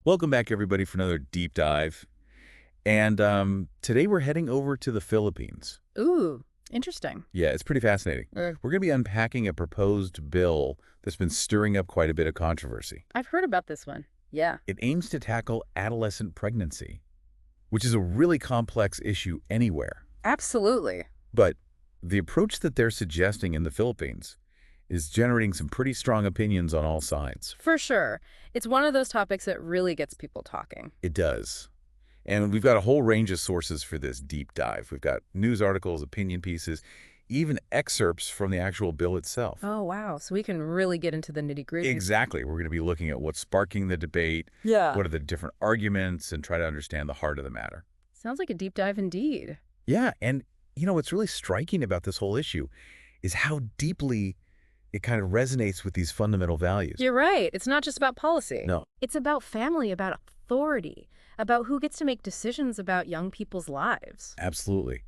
Welcome back, everybody, for another deep dive. And today we're heading over to the Philippines. Ooh, interesting. Yeah, it's pretty fascinating. We're going to be unpacking a proposed bill that's been stirring up quite a bit of controversy. I've heard about this one. Yeah. It aims to tackle adolescent pregnancy, which is a really complex issue anywhere. Absolutely. But the approach that they're suggesting in the Philippines is generating some pretty strong opinions on all sides. For sure. It's one of those topics that really gets people talking. It does. And we've got a whole range of sources for this deep dive. We've got news articles, opinion pieces, even excerpts from the actual bill itself. Oh, wow. So we can really get into the nitty-gritty. Exactly. We're going to be looking at what's sparking the debate, Yeah. what are the different arguments, and try to understand the heart of the matter. Sounds like a deep dive indeed. Yeah, and what's really striking about this whole issue is how deeply it kind of resonates with these fundamental values. You're right. It's not just about policy. No. It's about family, about authority, about who gets to make decisions about young people's lives. Absolutely.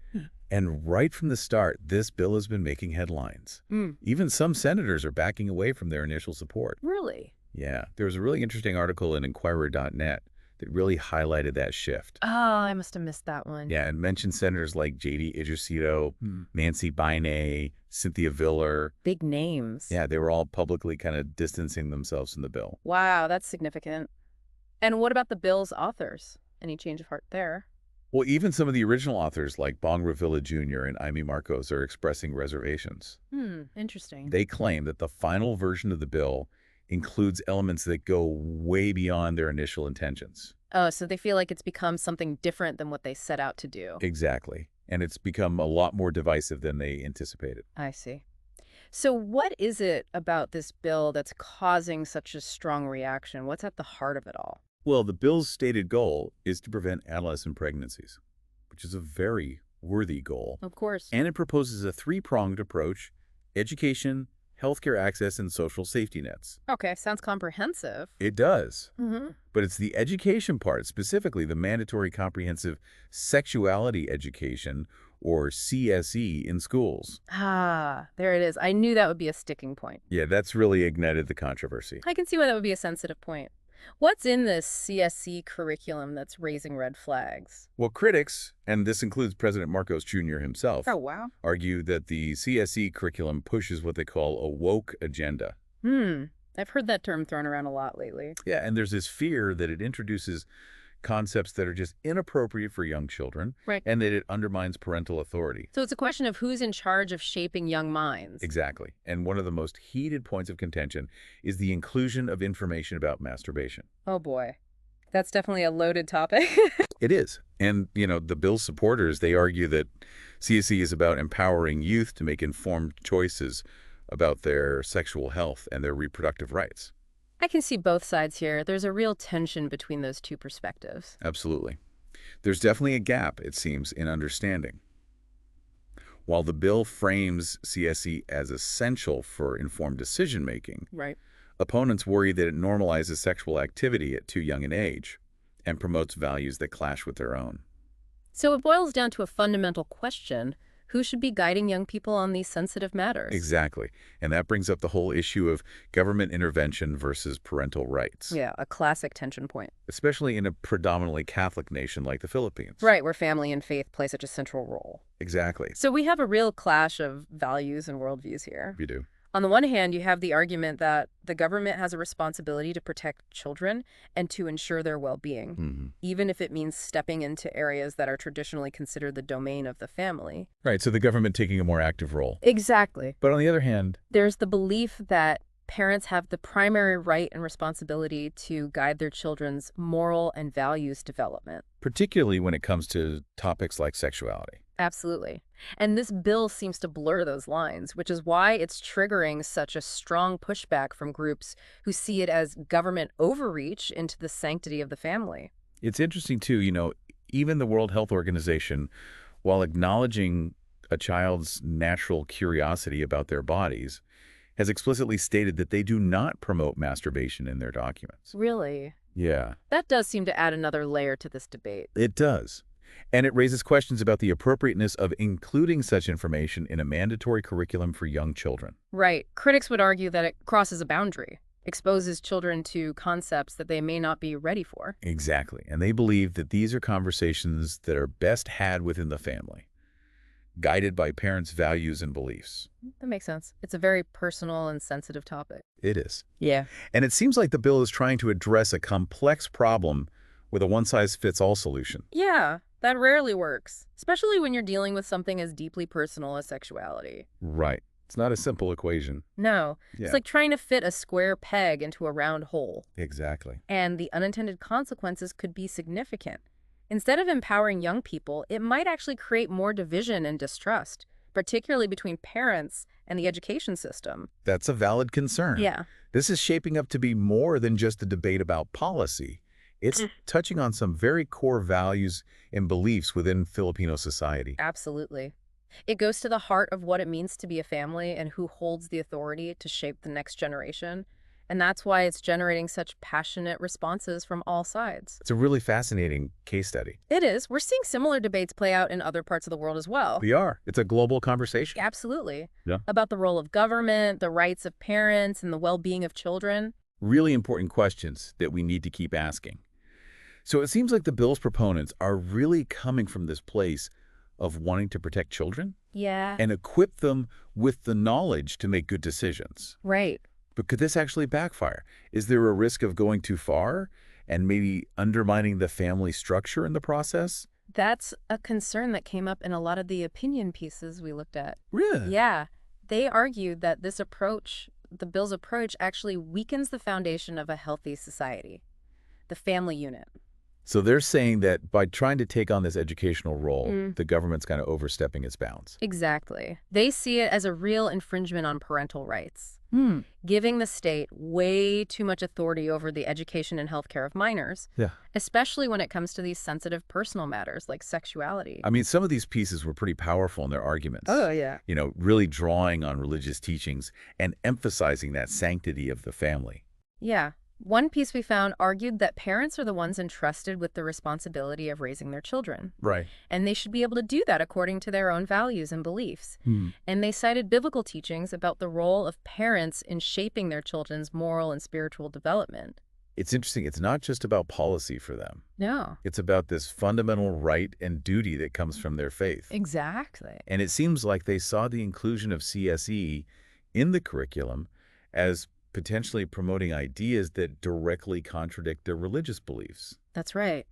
And right from the start, this bill has been making headlines. Even some senators are backing away from their initial support. Really? Yeah. There was a really interesting article in Inquirer.net that really highlighted that shift. Oh, I must have missed that one. Yeah, and mentioned senators like J.D. Idrisito, Nancy Binay, Cynthia Viller. Big names. Yeah, they were all publicly kind of distancing themselves from the bill. Wow, that's significant. And what about the bill's authors? Any change of heart there? Well, even some of the original authors like Bong Revilla Jr. and Amy Marcos are expressing reservations. Interesting. They claim that the final version of the bill includes elements that go way beyond their initial intentions. Oh, so they feel like it's become something different than what they set out to do. Exactly. And it's become a lot more divisive than they anticipated. I see. So what is it about this bill that's causing such a strong reaction? What's at the heart of it all? Well, the bill's stated goal is to prevent adolescent pregnancies, which is a very worthy goal. Of course. And it proposes a three-pronged approach: education, healthcare access, and social safety nets. Okay, sounds comprehensive. It does. Mm-hmm. But it's the education part, specifically the mandatory comprehensive sexuality education, or CSE, in schools. Ah, there it is. I knew that would be a sticking point. Yeah, that's really ignited the controversy. I can see why that would be a sensitive point. What's in this CSE curriculum that's raising red flags? Well, critics, and this includes President Marcos Jr. himself, Oh, wow. argue that the CSE curriculum pushes what they call a woke agenda. I've heard that term thrown around a lot lately. Yeah, and there's this fear that it introduces concepts that are just inappropriate for young children, Right. and that it undermines parental authority. So it's a question of who's in charge of shaping young minds. Exactly. And one of the most heated points of contention is the inclusion of information about masturbation. Oh, boy. That's definitely a loaded topic. It is. And, the bill's supporters, they argue that CSE is about empowering youth to make informed choices about their sexual health and their reproductive rights. I can see both sides here. There's a real tension between those two perspectives. Absolutely. There's definitely a gap, it seems, in understanding. While the bill frames CSE as essential for informed decision-making, Right. opponents worry that it normalizes sexual activity at too young an age and promotes values that clash with their own. So it boils down to a fundamental question: who should be guiding young people on these sensitive matters? Exactly. And that brings up the whole issue of government intervention versus parental rights. Yeah, a classic tension point. Especially in a predominantly Catholic nation like the Philippines. Right, where family and faith play such a central role. Exactly. So we have a real clash of values and worldviews here. You do. On the one hand, you have the argument that the government has a responsibility to protect children and to ensure their well-being, even if it means stepping into areas that are traditionally considered the domain of the family. Right, so the government taking a more active role. Exactly. But on the other hand, There's the belief that parents have the primary right and responsibility to guide their children's moral and values development. particularly when it comes to topics like sexuality. Absolutely. And this bill seems to blur those lines, which is why it's triggering such a strong pushback from groups who see it as government overreach into the sanctity of the family. It's interesting, too, even the World Health Organization, while acknowledging a child's natural curiosity about their bodies, has explicitly stated that they do not promote masturbation in their documents. Really? Yeah. That does seem to add another layer to this debate. It does. And it raises questions about the appropriateness of including such information in a mandatory curriculum for young children. Right. Critics would argue that it crosses a boundary. exposes children to concepts that they may not be ready for. Exactly. And they believe that these are conversations that are best had within the family, guided by parents' values and beliefs. That makes sense. It's a very personal and sensitive topic. It is. Yeah. And it seems like the bill is trying to address a complex problem with a one-size-fits-all solution. Yeah, that rarely works, especially when you're dealing with something as deeply personal as sexuality. Right. It's not a simple equation. No, Yeah. it's like trying to fit a square peg into a round hole. Exactly. And the unintended consequences could be significant. Instead of empowering young people, it might actually create more division and distrust, particularly between parents and the education system. That's a valid concern. Yeah. This is shaping up to be more than just a debate about policy. It's touching on some very core values and beliefs within Filipino society. Absolutely. It goes to the heart of what it means to be a family and who holds the authority to shape the next generation. And that's why it's generating such passionate responses from all sides. It's a really fascinating case study. It is. We're seeing similar debates play out in other parts of the world as well. We are. It's a global conversation. Absolutely. Yeah. About the role of government, the rights of parents, and the well-being of children. Really important questions that we need to keep asking. So it seems like the bill's proponents are really coming from this place of wanting to protect children Yeah. and equip them with the knowledge to make good decisions. Right. But could this actually backfire? Is there a risk of going too far and maybe undermining the family structure in the process? That's a concern that came up in a lot of the opinion pieces we looked at. Really? Yeah. They argued that this approach, the bill's approach, actually weakens the foundation of a healthy society, the family unit. So they're saying that by trying to take on this educational role, the government's kind of overstepping its bounds. Exactly. They see it as a real infringement on parental rights, giving the state way too much authority over the education and healthcare of minors, Yeah. especially when it comes to these sensitive personal matters like sexuality. I mean, some of these pieces were pretty powerful in their arguments. Oh, yeah. You know, really drawing on religious teachings and emphasizing that sanctity of the family. Yeah. One piece we found argued that parents are the ones entrusted with the responsibility of raising their children, Right. and they should be able to do that according to their own values and beliefs. And they cited biblical teachings about the role of parents in shaping their children's moral and spiritual development. It's interesting. It's not just about policy for them. No. It's about this fundamental right and duty that comes from their faith. Exactly. And it seems like they saw the inclusion of CSE in the curriculum as potentially promoting ideas that directly contradict their religious beliefs. That's right.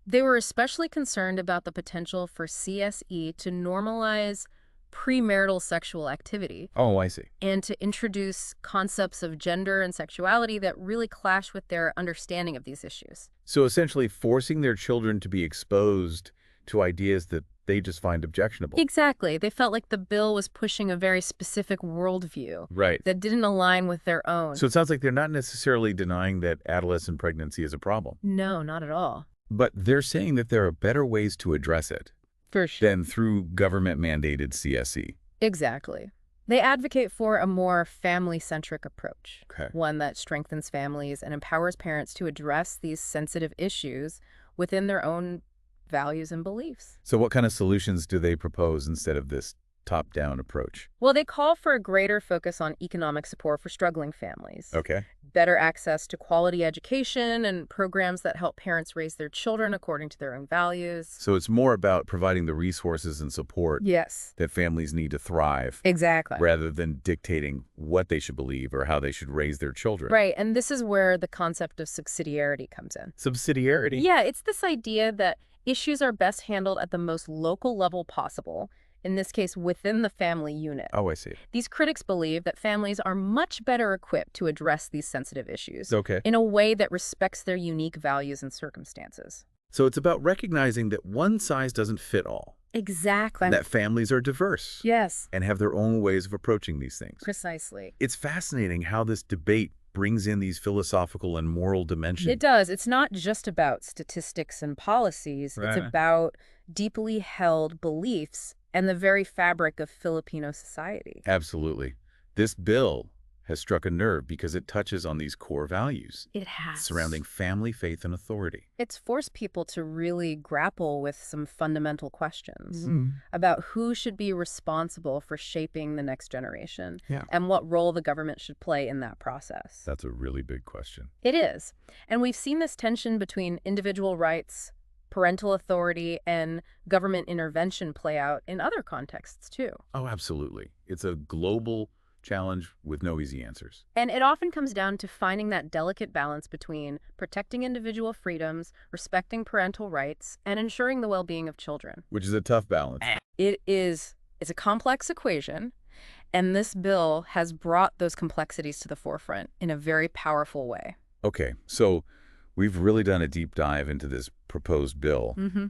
They were especially concerned about the potential for CSE to normalize premarital sexual activity Oh, I see. and to introduce concepts of gender and sexuality that really clash with their understanding of these issues. So essentially forcing their children to be exposed to ideas that they just find objectionable. Exactly. They felt like the bill was pushing a very specific worldview Right. that didn't align with their own. So it sounds like they're not necessarily denying that adolescent pregnancy is a problem, No, not at all. but they're saying that there are better ways to address it For sure. than through government-mandated CSE. Exactly. They advocate for a more family-centric approach, Okay. one that strengthens families and empowers parents to address these sensitive issues within their own values and beliefs. So what kind of solutions do they propose instead of this top-down approach? Well, they call for a greater focus on economic support for struggling families, Okay. better access to quality education, and programs that help parents raise their children according to their own values. So it's more about providing the resources and support Yes, that families need to thrive exactly. rather than dictating what they should believe or how they should raise their children. Right, and this is where the concept of subsidiarity comes in. Subsidiarity. Yeah, it's this idea that issues are best handled at the most local level possible, in this case within the family unit. Oh, I see. These critics believe that families are much better equipped to address these sensitive issues Okay. in a way that respects their unique values and circumstances. So it's about recognizing that one size doesn't fit all, Exactly. that families are diverse Yes, and have their own ways of approaching these things. precisely. It's fascinating how this debate brings in these philosophical and moral dimensions. It does. It's not just about statistics and policies. Right. It's about deeply held beliefs and the very fabric of Filipino society. Absolutely. This bill has struck a nerve because it touches on these core values It has. surrounding family, faith, and authority. It's forced people to really grapple with some fundamental questions Mm. about who should be responsible for shaping the next generation Yeah. and what role the government should play in that process. That's a really big question. It is. And we've seen this tension between individual rights, parental authority, and government intervention play out in other contexts, too. Oh, absolutely. It's a global challenge with no easy answers. And it often comes down to finding that delicate balance between protecting individual freedoms, respecting parental rights, and ensuring the well-being of children. Which is a tough balance. It's a complex equation, and this bill has brought those complexities to the forefront in a very powerful way. Okay, so we've really done a deep dive into this proposed bill. Mm-hmm.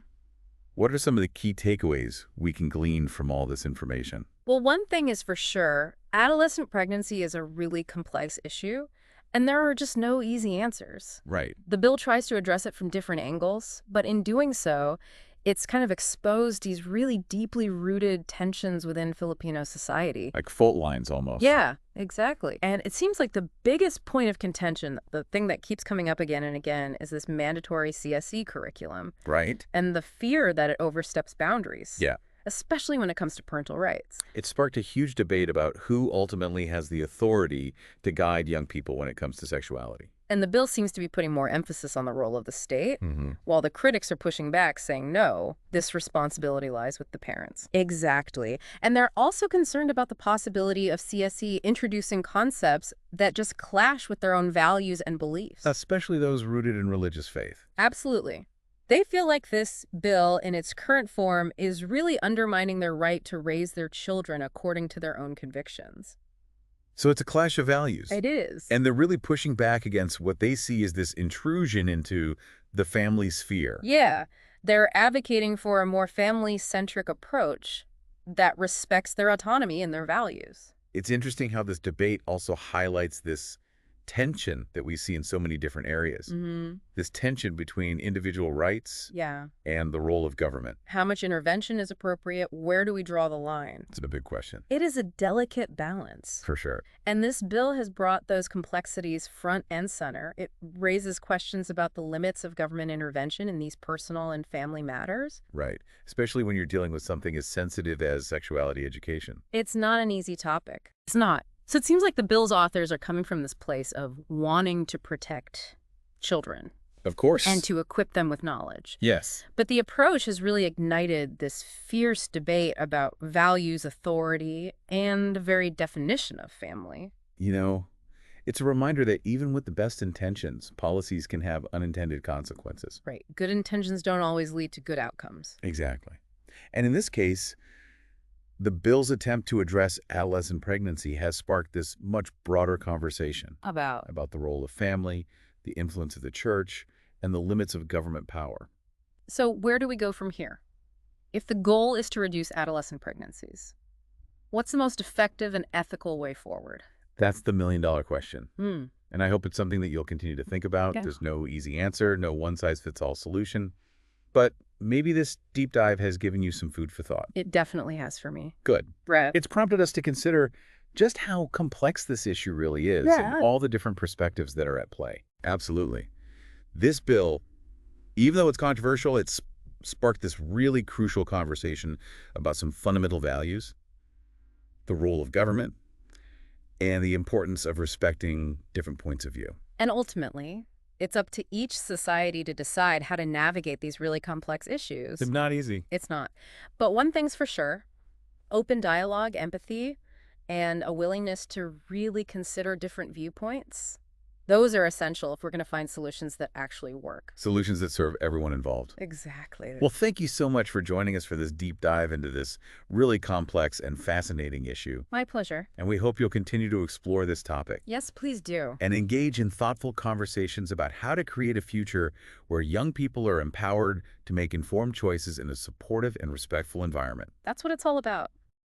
What are some of the key takeaways we can glean from all this information? Well, one thing is for sure, adolescent pregnancy is a really complex issue, and there are just no easy answers. Right. The bill tries to address it from different angles, but in doing so, it's kind of exposed these really deeply rooted tensions within Filipino society. Like fault lines almost. Yeah, exactly. And it seems like the biggest point of contention, the thing that keeps coming up again and again, is this mandatory CSE curriculum Right. and the fear that it oversteps boundaries. Yeah. Especially when it comes to parental rights. It sparked a huge debate about who ultimately has the authority to guide young people when it comes to sexuality. And the bill seems to be putting more emphasis on the role of the state, Mm-hmm. while the critics are pushing back, saying, no, this responsibility lies with the parents. Exactly. And they're also concerned about the possibility of CSE introducing concepts that just clash with their own values and beliefs. Especially those rooted in religious faith. Absolutely. They feel like this bill, in its current form, is really undermining their right to raise their children according to their own convictions. So it's a clash of values. It is. And they're really pushing back against what they see as this intrusion into the family sphere. Yeah, they're advocating for a more family-centric approach that respects their autonomy and their values. It's interesting how this debate also highlights this tension that we see in so many different areas. Mm-hmm. This tension between individual rights Yeah. and the role of government. How much intervention is appropriate? Where do we draw the line? It's a big question. It is a delicate balance. For sure. And this bill has brought those complexities front and center. It raises questions about the limits of government intervention in these personal and family matters. Right. Especially when you're dealing with something as sensitive as sexuality education. It's not an easy topic. It's not. So it seems like the bill's authors are coming from this place of wanting to protect children Of course. and to equip them with knowledge. Yes. But the approach has really ignited this fierce debate about values, authority, and the very definition of family. You know, it's a reminder that even with the best intentions, policies can have unintended consequences. Right. Good intentions don't always lead to good outcomes. Exactly. And in this case, the bill's attempt to address adolescent pregnancy has sparked this much broader conversation About about the role of family, the influence of the church, and the limits of government power. So where do we go from here? If the goal is to reduce adolescent pregnancies, what's the most effective and ethical way forward? That's the million-dollar question. Hmm. And I hope it's something that you'll continue to think about. Yeah. There's no easy answer, no one-size-fits-all solution. But maybe this deep dive has given you some food for thought. It definitely has for me. Good. Brett. It's prompted us to consider just how complex this issue really is Yeah. and all the different perspectives that are at play. Absolutely. This bill, even though it's controversial, it's sparked this really crucial conversation about some fundamental values, the role of government, and the importance of respecting different points of view. And ultimately, it's up to each society to decide how to navigate these really complex issues. It's not easy. It's not. But one thing's for sure, open dialogue, empathy, and a willingness to really consider different viewpoints. Those are essential if we're going to find solutions that actually work. Solutions that serve everyone involved. Exactly. Well, thank you so much for joining us for this deep dive into this really complex and fascinating issue. My pleasure. And we hope you'll continue to explore this topic Yes, please do. and engage in thoughtful conversations about how to create a future where young people are empowered to make informed choices in a supportive and respectful environment. That's what it's all about.